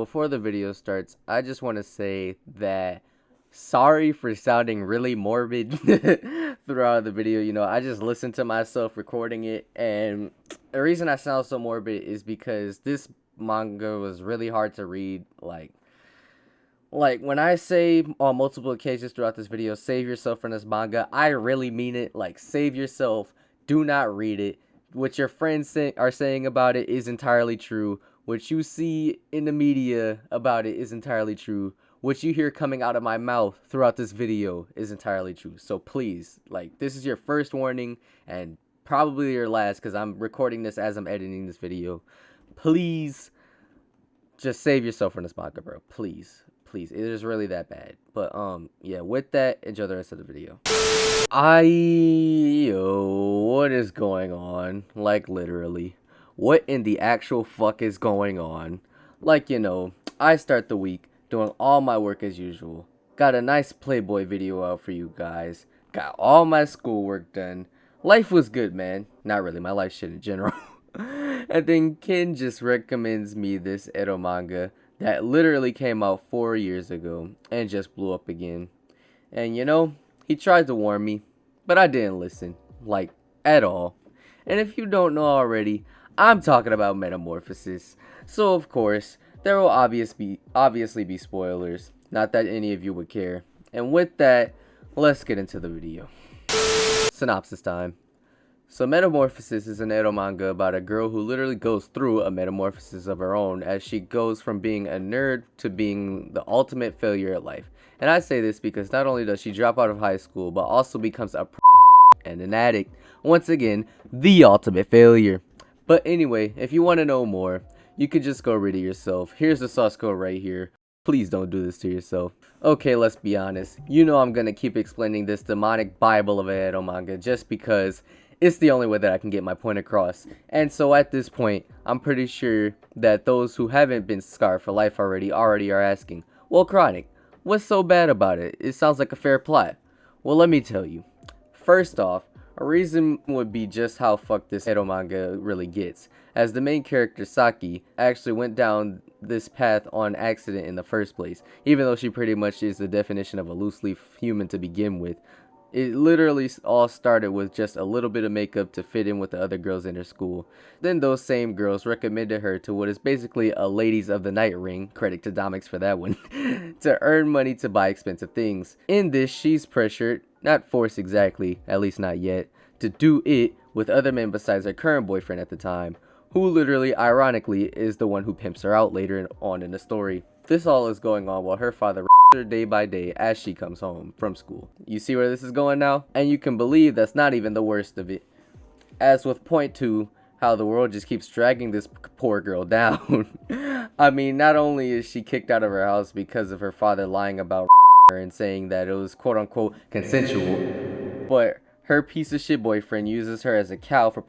Before the video starts, I just want to say that sorry for sounding really morbid throughout the video. I just listened to myself recording it, and the reason I sound so morbid is because this manga was really hard to read. Like when I say on multiple occasions throughout this video, save yourself from this manga, I really mean it. Like, save yourself. Do not read it. What your friends are saying about it is entirely true. What you see in the media about it is entirely true. What you hear coming out of my mouth throughout this video is entirely true. So please, like, this is your first warning and probably your last, because I'm recording this as I'm editing this video. Please just save yourself from this manga, bro. Please. Please. It is really that bad. But yeah, with that, enjoy the rest of the video. What is going on? Like, literally. What in the actual fuck is going on? Like, I start the week doing all my work as usual. Got a nice Playboy video out for you guys. Got all my schoolwork done. Life was good, man. Not really, my life shit in general. And then Ken just recommends me this Ero-Manga that literally came out 4 years ago and just blew up again. And he tried to warn me, but I didn't listen, like, at all. And if you don't know already, I'm talking about Metamorphosis. So of course, there will obviously be spoilers. Not that any of you would care. And with that, let's get into the video. Synopsis time. So Metamorphosis is an Ero-Manga about a girl who literally goes through a metamorphosis of her own as she goes from being a nerd to being the ultimate failure at life. And I say this because not only does she drop out of high school, but also becomes a and an addict. Once again, the ultimate failure. But anyway, if you want to know more, you could just go read it yourself. Here's the source code right here. Please don't do this to yourself. Okay, let's be honest. I'm gonna keep explaining this demonic bible of a Ero-Manga just because it's the only way that I can get my point across. And so at this point, I'm pretty sure that those who haven't been scarred for life already are asking, well, Chronic, what's so bad about it? It sounds like a fair plot. Well, let me tell you. First off, a reason would be just how fucked this Ero-Manga really gets, as the main character Saki actually went down this path on accident in the first place, even though she pretty much is the definition of a loose leaf human to begin with. It literally all started with just a little bit of makeup to fit in with the other girls in her school. Then those same girls recommended her to what is basically a Ladies of the Night ring, credit to Domix for that one, to earn money to buy expensive things. In this, she's pressured, not forced exactly, at least not yet, to do it with other men besides her current boyfriend at the time, who literally, ironically, is the one who pimps her out later on in the story. This all is going on while her father her day by day as she comes home from school. You see where this is going now? And you can believe that's not even the worst of it. As with point 2, how the world just keeps dragging this poor girl down. I mean, not only is she kicked out of her house because of her father lying about her and saying that it was quote unquote consensual, but her piece of shit boyfriend uses her as a cow for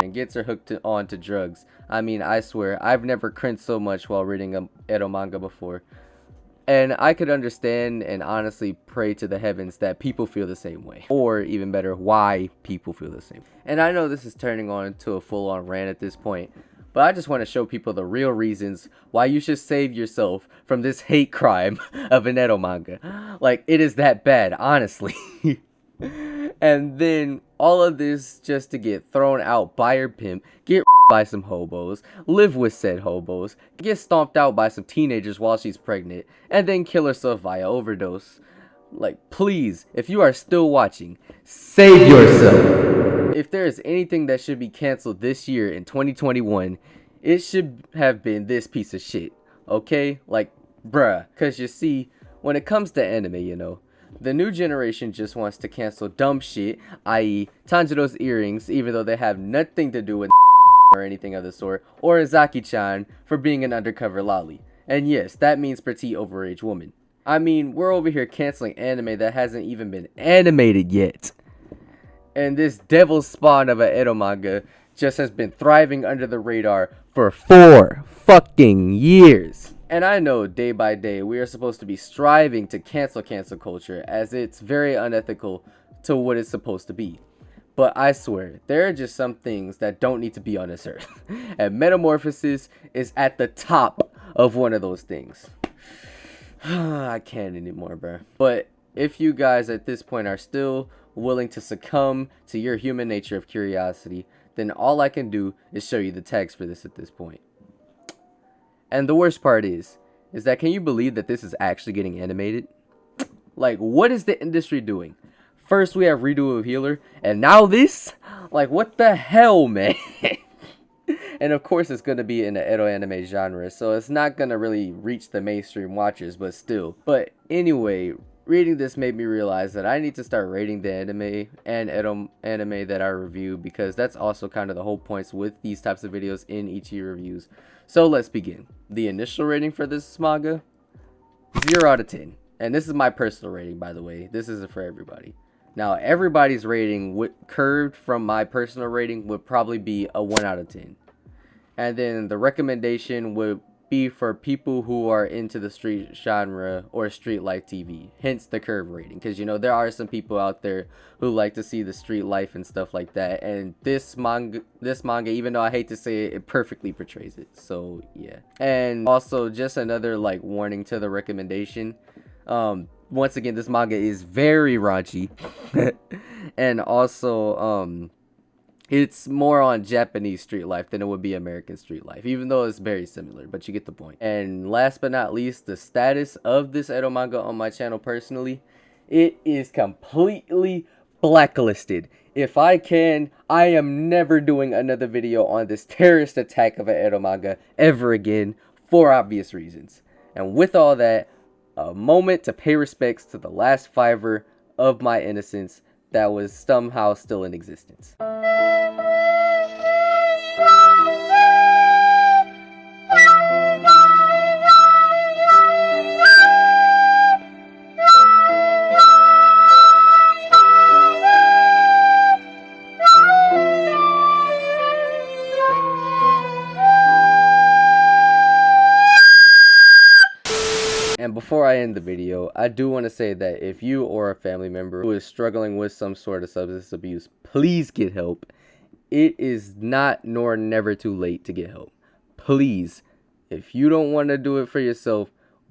and gets her hooked on to drugs. I mean, I swear, I've never cringed so much while reading a Ero-Manga before. And I could understand and honestly pray to the heavens that people feel the same way. Or even better, why people feel the same. And I know this is turning on into a full-on rant at this point, but I just want to show people the real reasons why you should save yourself from this hate crime of an Ero-Manga. Like, it is that bad, honestly. And then all of this just to get thrown out by her pimp, get by some hobos, live with said hobos, get stomped out by some teenagers while she's pregnant, and then kill herself via overdose. Like, please, if you are still watching, save yourself. If there is anything that should be canceled this year in 2021, it should have been this piece of shit. Okay? Like, bruh. Cause you see, when it comes to anime, the new generation just wants to cancel dumb shit, i.e. Tanjiro's earrings, even though they have nothing to do with or anything of the sort, or Azaki-chan for being an undercover lolly. And yes, that means petite overage woman. I mean, we're over here canceling anime that hasn't even been animated yet. And this devil spawn of a Ero-Manga just has been thriving under the radar for 4 fucking years. And I know day by day we are supposed to be striving to cancel culture as it's very unethical to what it's supposed to be. But I swear, there are just some things that don't need to be on this earth. And Metamorphosis is at the top of one of those things. I can't anymore, bro. But if you guys at this point are still willing to succumb to your human nature of curiosity, then all I can do is show you the text for this at this point. And the worst part is that can you believe that this is actually getting animated? Like, what is the industry doing? First we have Redo of Healer, and now this? Like, what the hell, man? And of course it's going to be in the edo anime genre, so it's not going to really reach the mainstream watchers, but still. But anyway, reading this made me realize that I need to start rating the anime and edo anime that I review, because that's also kind of the whole points with these types of videos in Ichi reviews. So let's begin. The initial rating for this manga, 0 out of 10. And this is my personal rating, by the way. This isn't for everybody. Now, everybody's rating curved from my personal rating would probably be a 1 out of 10. And then the recommendation would be for people who are into the street genre or street life TV, hence the curve rating, because you know there are some people out there who like to see the street life and stuff like that, and this manga, even though I hate to say it, it perfectly portrays it. So yeah. And also just another like warning to the recommendation, once again, this manga is very raunchy. And also it's more on Japanese street life than it would be American street life, even though it's very similar, but you get the point. And last but not least, the status of this edo manga on my channel personally, it is completely blacklisted. If I can, I am never doing another video on this terrorist attack of an edo manga ever again, for obvious reasons. And with all that, a moment to pay respects to the last fiver of my innocence that was somehow still in existence. And before I end the video, I do want to say that if you or a family member who is struggling with some sort of substance abuse, please get help. It is not nor never too late to get help. Please, if you don't want to do it for yourself,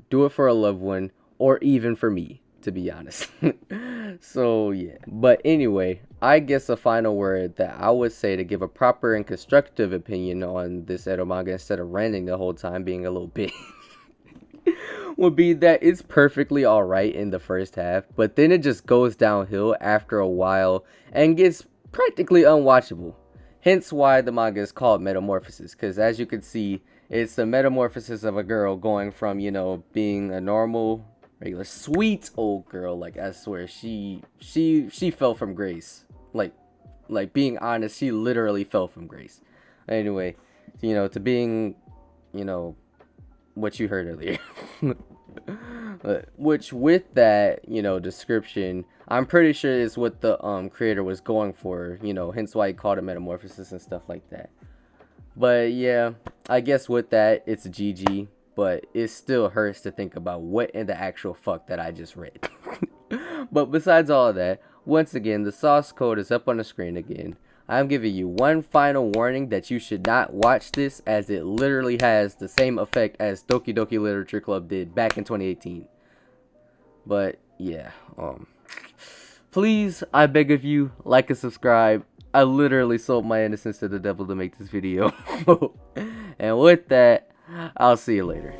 do it for a loved one, or even for me, to be honest. So yeah. But anyway, I guess a final word that I would say to give a proper and constructive opinion on this edo manga instead of ranting the whole time, being a little bitch, would be that it's perfectly alright in the first half, but then it just goes downhill after a while and gets practically unwatchable. Hence why the manga is called Metamorphosis, because as you can see, it's the metamorphosis of a girl going from, you know, being a normal, regular, sweet old girl, like I swear, she fell from grace. Like being honest, she literally fell from grace. Anyway, you know, to being, you know, what you heard earlier. Which with that, you know, description, I'm pretty sure is what the creator was going for, you know, hence why he called it Metamorphosis and stuff like that. But yeah, I guess with that, it's GG, but it still hurts to think about what in the actual fuck that I just read. But besides all of that, once again, the source code is up on the screen again. I'm giving you one final warning that you should not watch this, as it literally has the same effect as Doki Doki Literature Club did back in 2018. But yeah, please, I beg of you, like and subscribe. I literally sold my innocence to the devil to make this video. And with that, I'll see you later.